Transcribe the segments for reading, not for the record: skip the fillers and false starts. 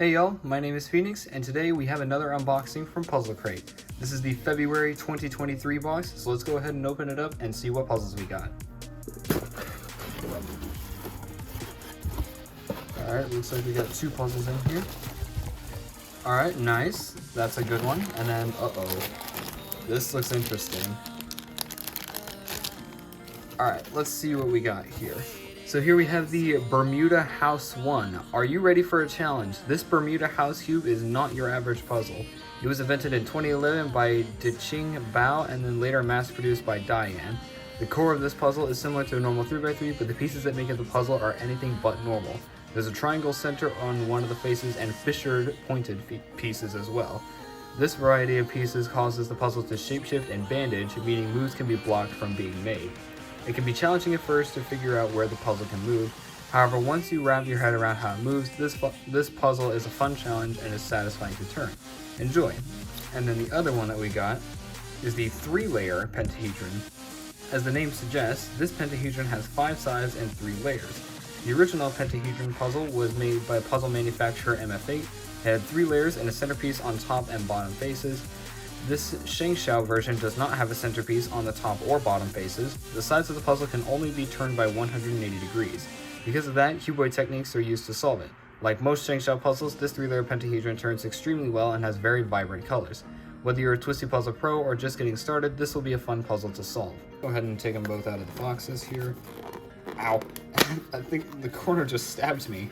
Hey y'all, my name is Phoenix, and today we have another unboxing from Puzzlcrate. This is the February 2023 box, so let's go ahead and open it up and see what puzzles we got. Alright, looks like we got two puzzles in here. Alright, nice. That's a good one. And then, uh-oh. This looks interesting. Alright, let's see what we got here. So here we have the Bermuda House 1. Are you ready for a challenge? This Bermuda House cube is not your average puzzle. It was invented in 2011 by Diching Bao and then later mass-produced by Diane. The core of this puzzle is similar to a normal 3x3, but the pieces that make up the puzzle are anything but normal. There's a triangle center on one of the faces and fissured pointed pieces as well. This variety of pieces causes the puzzle to shapeshift and bandage, meaning moves can be blocked from being made. It can be challenging at first to figure out where the puzzle can move. However, once you wrap your head around how it moves, this puzzle is a fun challenge and is satisfying to turn. Enjoy! And then the other one that we got is the 3-layer pentahedron. As the name suggests, this pentahedron has 5 sides and 3 layers. The original pentahedron puzzle was made by puzzle manufacturer MF8. It had 3 layers and a centerpiece on top and bottom faces. This Shengshao version does not have a centerpiece on the top or bottom faces. The sides of the puzzle can only be turned by 180 degrees. Because of that, cuboid techniques are used to solve it. Like most Shengshao puzzles, this 3-layer pentahedron turns extremely well and has very vibrant colors. Whether you're a Twisty Puzzle Pro or just getting started, this will be a fun puzzle to solve. Go ahead and take them both out of the boxes here. Ow. I think the corner just stabbed me.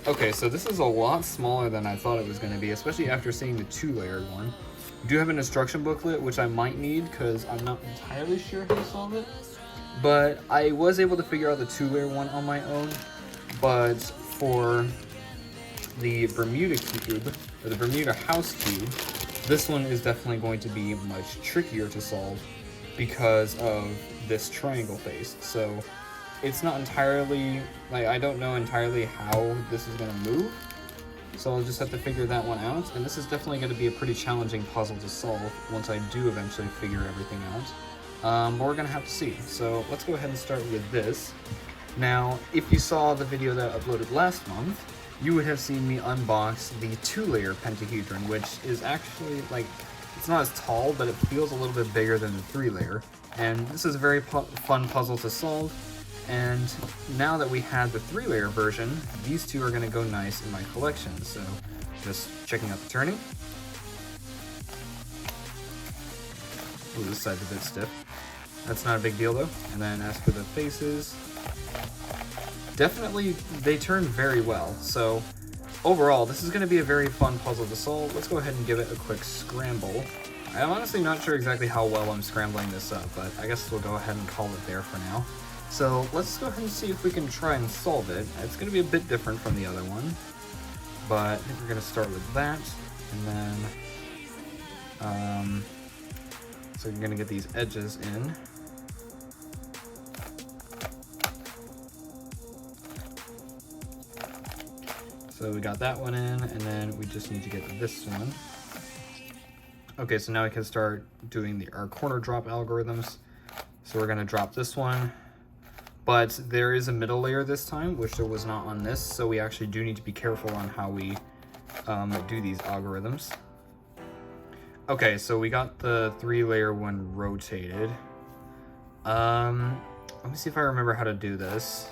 Okay, so this is a lot smaller than I thought it was going to be, especially after seeing the 2-layered one. I do have an instruction booklet, which I might need because I'm not entirely sure how to solve it. But I was able to figure out the 2-layer one on my own. But for the Bermuda cube, or the Bermuda House cube, this one is definitely going to be much trickier to solve because of this triangle face. So it's not entirely, like, I don't know entirely how this is going to move. So I'll just have to figure that one out, and this is definitely going to be a pretty challenging puzzle to solve once I do eventually figure everything out. But we're going to have to see. So let's go ahead and start with this. Now, if you saw the video that I uploaded last month, you would have seen me unbox the 2-layer pentahedron, which is actually, like, it's not as tall, but it feels a little bit bigger than the 3-layer. And this is a very fun puzzle to solve. And now that we have the 3-layer version, these two are going to go nice in my collection. So just checking out the turning. Ooh, this side's a bit stiff. That's not a big deal though. And then as for the faces, definitely they turn very well. So overall, this is going to be a very fun puzzle to solve. Let's go ahead and give it a quick scramble. I'm honestly not sure exactly how well I'm scrambling this up, but I guess we'll go ahead and call it there for now. So let's go ahead and see if we can try and solve it. It's going to be a bit different from the other one, but I think we're going to start with that, and then, so you're going to get these edges in. So we got that one in, and then we just need to get this one. Okay, so now we can start doing our corner drop algorithms. So we're going to drop this one. But there is a middle layer this time, which there was not on this, so we actually do need to be careful on how we do these algorithms. Okay, so we got the 3-layer one rotated. Let me see if I remember how to do this.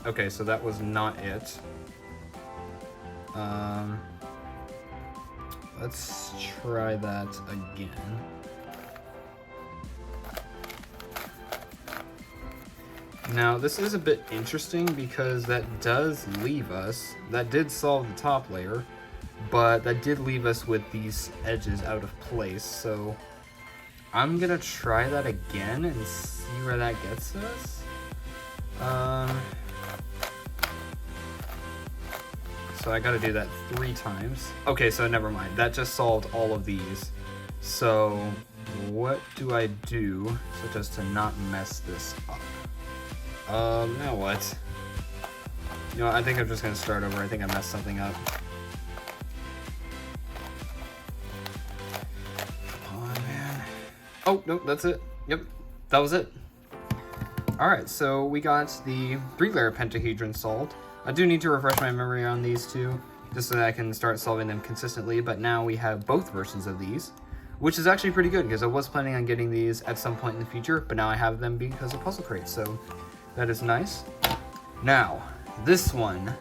Okay, so that was not it. Let's try that again. Now, this is a bit interesting because that did solve the top layer, but that did leave us with these edges out of place. So I'm gonna try that again and see where that gets us. So I gotta do that 3 times. Okay, so never mind. That just solved all of these. So what do I do so as to not mess this up? Now what? You know, I think I'm just gonna start over. I think I messed something up. Come on, man. Oh, no, that's it. Yep, that was it. Alright, so we got the 3-layer pentahedron solved. I do need to refresh my memory on these two, just so that I can start solving them consistently, but now we have both versions of these, which is actually pretty good, because I was planning on getting these at some point in the future, but now I have them because of Puzzlcrate, so that is nice. Now, this one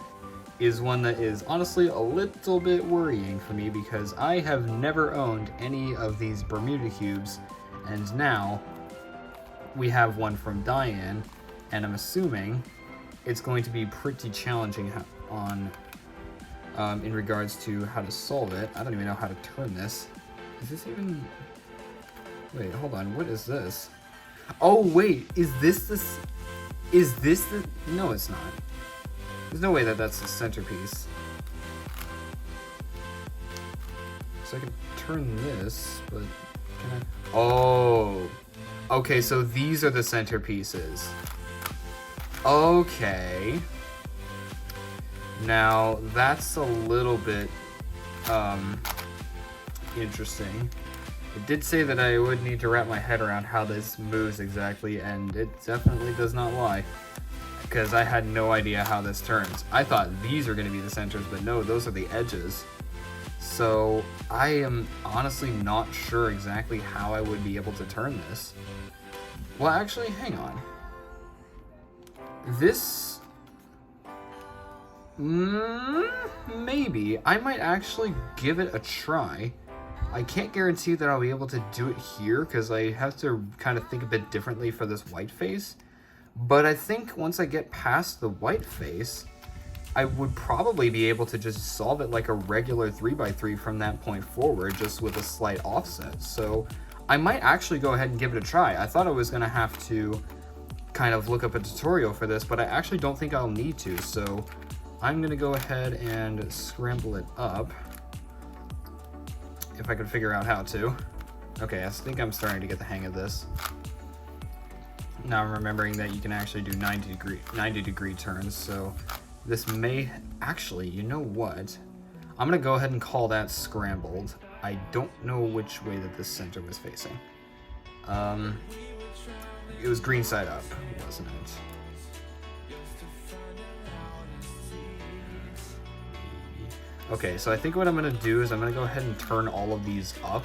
is one that is honestly a little bit worrying for me, because I have never owned any of these Bermuda cubes, and now we have one from Diane, and I'm assuming it's going to be pretty challenging on in regards to how to solve it. I don't even know how to turn this. Is this even... Wait, hold on. What is this? Oh, wait. Is this the... No, it's not. There's no way that that's the centerpiece. So I can turn this, but can I... Oh... Okay, so these are the centerpieces. Okay. Now, that's a little bit interesting. It did say that I would need to wrap my head around how this moves exactly, and it definitely does not lie, because I had no idea how this turns. I thought these are going to be the centers, but no, those are the edges. So I am honestly not sure exactly how I would be able to turn this. Well, actually, hang on. This... maybe. I might actually give it a try. I can't guarantee that I'll be able to do it here, because I have to kind of think a bit differently for this white face. But I think once I get past the white face, I would probably be able to just solve it like a regular 3x3 from that point forward, just with a slight offset. So I might actually go ahead and give it a try. I thought I was going to have to kind of look up a tutorial for this, but I actually don't think I'll need to. So I'm going to go ahead and scramble it up, if I could figure out how to. Okay, I think I'm starting to get the hang of this. Now I'm remembering that you can actually do 90 degree turns, so this may actually, you know what? I'm gonna go ahead and call that scrambled. I don't know which way that this center was facing. It was green side up, wasn't it? Okay, so I think what I'm gonna do is I'm gonna go ahead and turn all of these up,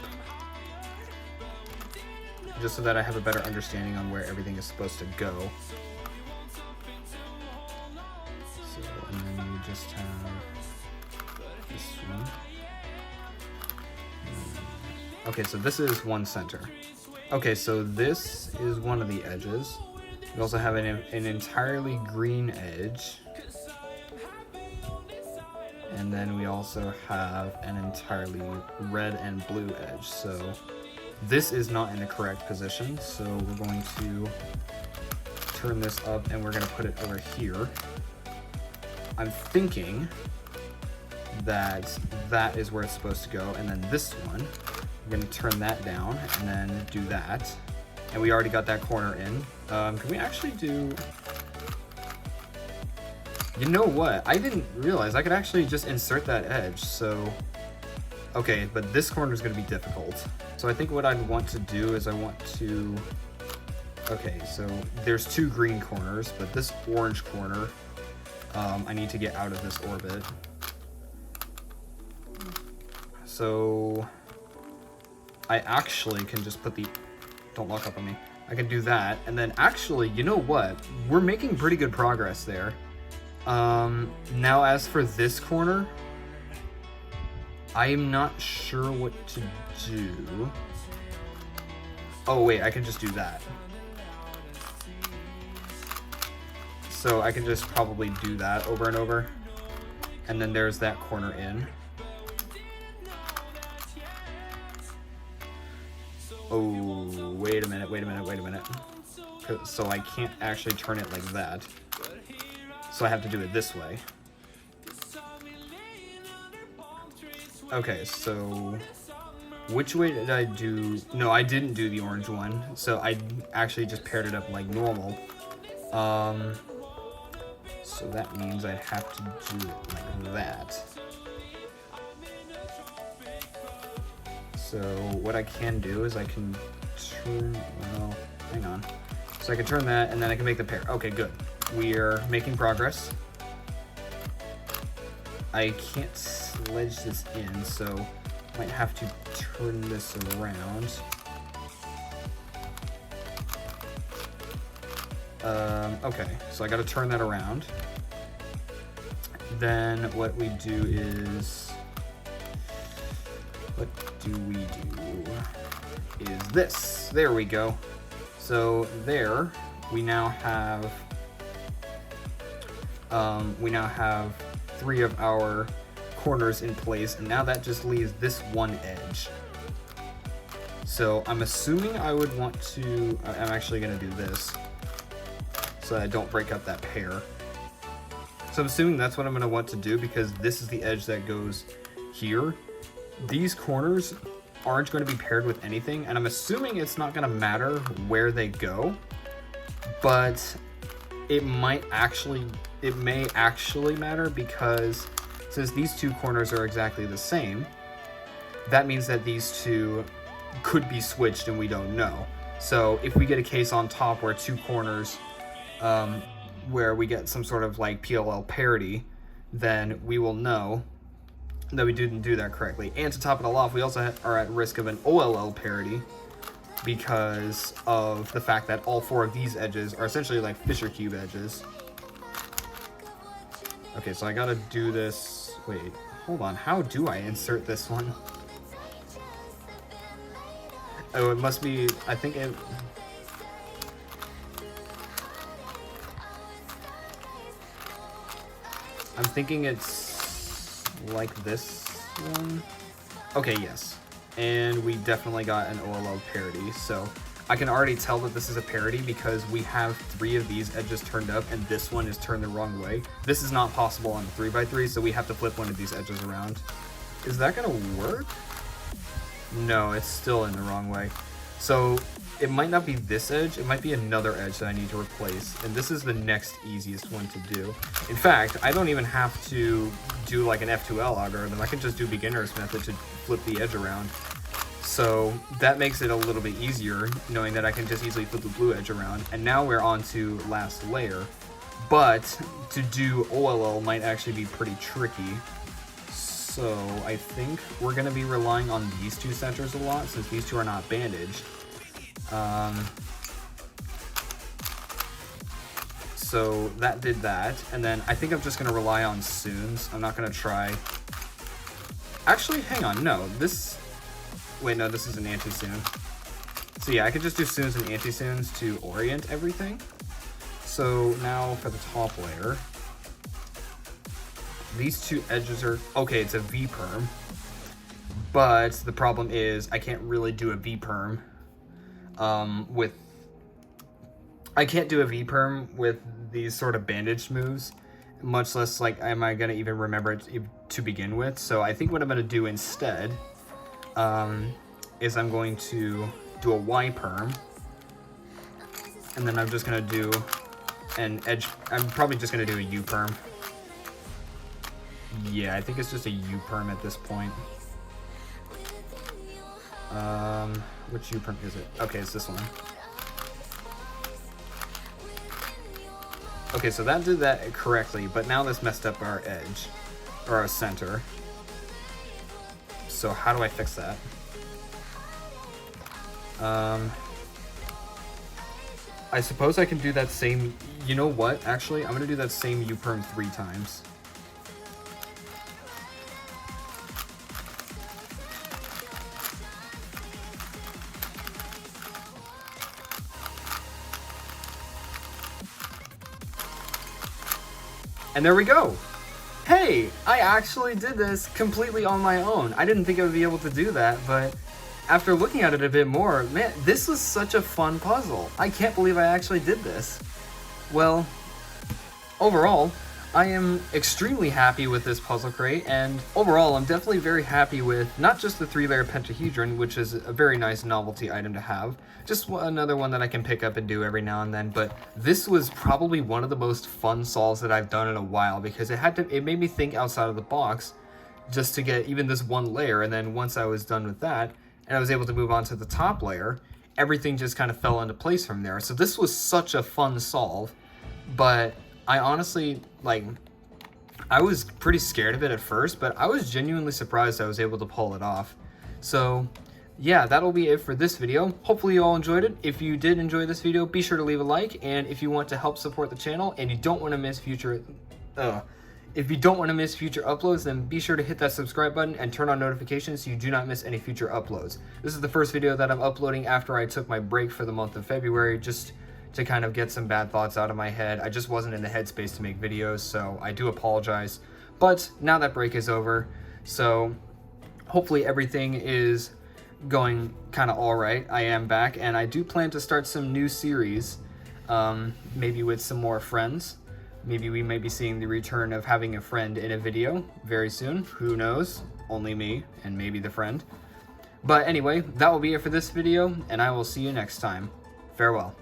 just so that I have a better understanding on where everything is supposed to go. So, and then you just have this one. Okay, so this is one center. Okay, so this is one of the edges. We also have an entirely green edge. And then we also have an entirely red and blue edge. So this is not in the correct position. So we're going to turn this up and we're going to put it over here. I'm thinking that that is where it's supposed to go. And then this one, we're going to turn that down and then do that. And we already got that corner in. Can we actually do... You know what? I didn't realize I could actually just insert that edge, so... Okay, but this corner is going to be difficult. So I think what I'd want to do is I want to... Okay, so there's two green corners, but this orange corner, I need to get out of this orbit. So I actually can just put the... Don't lock up on me. I can do that, and then actually, you know what? We're making pretty good progress there. Now as for this corner, I am not sure what to do. Oh wait, I can just do that. So I can just probably do that over and over. And then there's that corner in. Oh, wait a minute. So I can't actually turn it like that. So I have to do it this way. Okay, so which way did I do? No, I didn't do the orange one. So I actually just paired it up like normal. So that means I'd have to do it like that. So what I can do is I can turn, well, hang on. So I can turn that, and then I can make the pair. Okay, good. We're making progress. I can't sledge this in, so I might have to turn this around. Okay, so I gotta turn that around. Then what we do is, is this. There we go. So there, we now have 3 of our corners in place, and now that just leaves this one edge. So I'm assuming I would want to, I'm actually gonna do this so that I don't break up that pair. So I'm assuming that's what I'm gonna want to do, because this is the edge that goes here. These corners aren't going to be paired with anything, and I'm assuming it's not going to matter where they go, but it may actually matter, because since these two corners are exactly the same, that means that these two could be switched and we don't know. So if we get a case on top where two corners, where we get some sort of like PLL parity, then we will know that we didn't do that correctly. And to top it all off, we also are at risk of an OLL parity because of the fact that all 4 of these edges are essentially like Fisher Cube edges. Okay, so I gotta do this. Wait, hold on. How do I insert this one? Oh, it must be, I think it... I'm thinking it's like this one. Okay, yes. And we definitely got an OLL parity, so I can already tell that this is a parity because we have 3 of these edges turned up and this one is turned the wrong way. This is not possible on a 3x3, so we have to flip one of these edges around. Is that gonna work? No, it's still in the wrong way. So it might not be this edge, it might be another edge that I need to replace, and this is the next easiest one to do. In fact, I don't even have to do like an F2L algorithm, I can just do beginner's method to flip the edge around. So that makes it a little bit easier, knowing that I can just easily flip the blue edge around. And now we're on to last layer, but to do OLL might actually be pretty tricky. So I think we're gonna be relying on these 2 centers a lot, since these 2 are not bandaged. So that did that, and then I think I'm just gonna rely on Soons. I'm not gonna try... Actually, hang on, no, this... Wait, no, this is an anti-Soon. So yeah, I could just do Soons and anti-Soons to orient everything. So now for the top layer, these 2 edges are... Okay, it's a V-perm, but the problem is I can't really do a V-perm with... I can't do a V-perm with these sort of bandaged moves, much less like am I gonna even remember it to begin with. So I think what I'm gonna do instead is I'm going to do a Y-perm, and then I'm just gonna do an edge. I'm probably just gonna do a U-perm. Yeah, I think it's just a U-perm at this point. Which U-perm is it? Okay, it's this one. Okay, so that did that correctly, but now this messed up our edge, or our center. So how do I fix that? I suppose I can do that same... You know what? Actually, I'm gonna do that same U-perm 3 times. And there we go. Hey, I actually did this completely on my own. I didn't think I would be able to do that, but after looking at it a bit more, man, this was such a fun puzzle. I can't believe I actually did this. Well, overall, I am extremely happy with this Puzzlcrate, and overall, I'm definitely very happy with not just the 3-layer pentahedron, which is a very nice novelty item to have, just another one that I can pick up and do every now and then, but this was probably one of the most fun solves that I've done in a while, because it made me think outside of the box just to get even this one layer, and then once I was done with that, and I was able to move on to the top layer, everything just kind of fell into place from there. So this was such a fun solve, but I honestly, like, I was pretty scared of it at first, but I was genuinely surprised I was able to pull it off. So yeah, that'll be it for this video. Hopefully you all enjoyed it. If you did enjoy this video, be sure to leave a like, and if you want to help support the channel and you don't want to miss future uploads, then be sure to hit that subscribe button and turn on notifications so you do not miss any future uploads. This is the first video that I'm uploading after I took my break for the month of February, just to kind of get some bad thoughts out of my head. I just wasn't in the headspace to make videos, so I do apologize. But now that break is over, so hopefully everything is going kind of all right. I am back, and I do plan to start some new series, maybe with some more friends. Maybe we may be seeing the return of having a friend in a video very soon. Who knows? Only me and maybe the friend. But anyway, that will be it for this video, and I will see you next time. Farewell.